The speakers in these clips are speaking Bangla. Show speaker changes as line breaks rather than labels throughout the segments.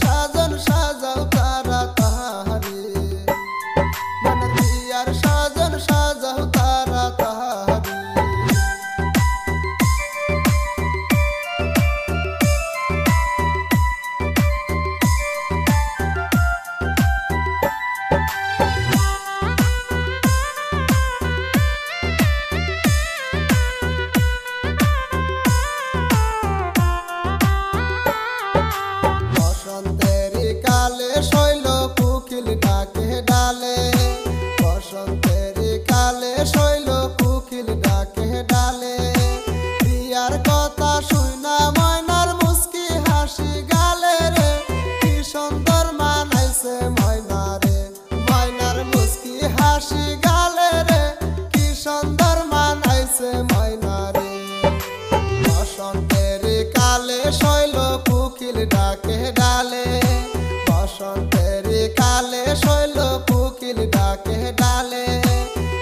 সাজন সাজাও তাড়াতাড়ি, মনের বিয়ার সাজন সাজাও তাড়াতাড়ি। বসন্তের কালে শৈল কোকিল ডাকে ডালে, বসন্তের কালে শৈল কোকিল ডাকে ডালে। বিয়ার কথা শুইনা ময়নার মুস্কি হাসি গালে রে, কি সুন্দর মানাইছে ময়না রে, ময়নার মুস্কি হাসি গালে রে, কি সুন্দর মানাইছে ময়না রে। বসন্তের কালে শৈল কোকিল ডাকে ডালে, বসন্তের কালে শৈল কোকিল ডাকে ডালে।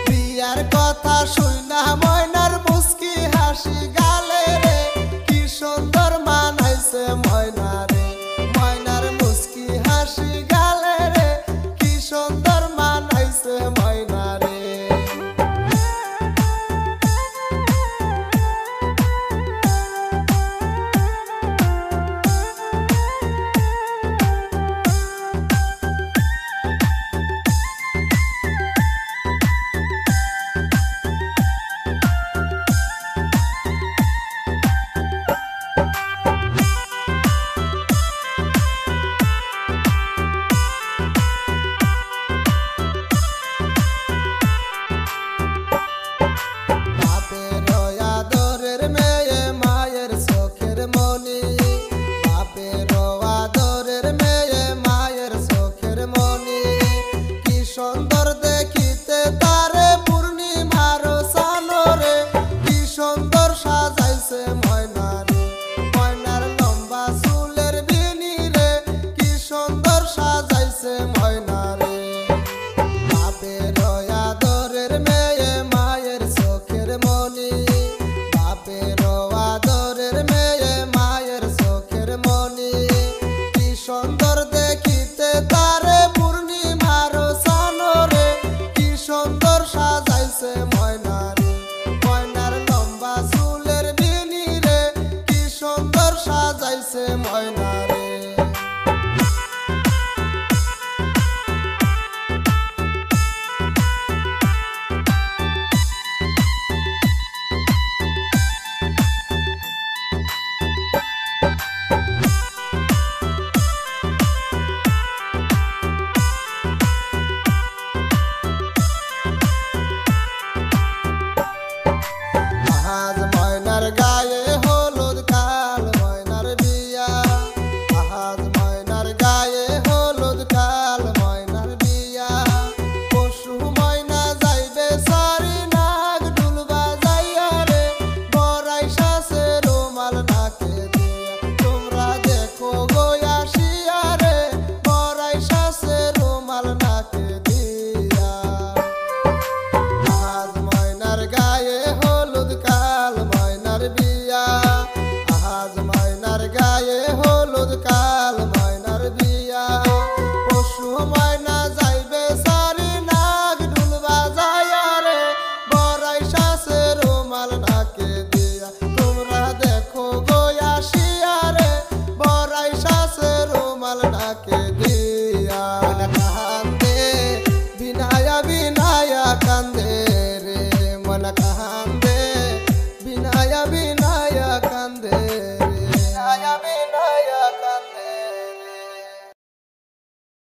বিয়ার কথা শুইনা ময়নার মুস্কি হাসি গালে রে, কি সুন্দর মানাইছে ময়না রে, ময়নার মুস্কি হাসি গালে রে, কি সুন্দর মানাইছে ময়না রে। সুন্দর দেখিতে তারে পূর্ণিমার চানরে, কি সুন্দর সাজাইছে ময়না রে, ময়নার লম্বা চুলের বিনি রে, কি সুন্দর সাজাইছে ময়না রে। বাপের আদরের মেয়ে মায়ের চোখের মনি, বাপের আদরের মেয়ে মায়ের চোখের মনি, কি সুন্দর দেখিতে তারে পূর্ণিমার চানরে, কি সুন্দর সাজাইছে ময়না রে, ময়নার লম্বা চুলের বিনি রে, কি সুন্দর সাজাইছে ময়না রে। আজ ময়নার গায়ে হলুদ কাল ময়নার বিয়া, আজ ময়নার গায়ে হলুদ কাল ময়নার বিয়া। পশু ময়না যাইবে সারি নাক ঢুল বাজাইয়া রে, বড়াই সাসে রুমাল নাকে দিয়া। তোমরা দেখো গো আসিয়া রে, বড়াই সাসে রুমাল নাকে দিয়া। আজ ময়নার গায়ে হলুদ কাল ময়নার বিয়া, আজ ময়নার গায়ে হলুদ কাল ময়নার বিয়া। পশু ময়না যাইবে সারি নাক ঢুল বাজাইয়া রে, বড়াই সাসে রুমাল নাকে দিয়া। তোমরা দেখো গো আসিয়া রে, বড়াই সাসে রুমাল নাকে দিয়া। কান্দে বিনায়া বিনায়া কান্দে রে, মন কান্দে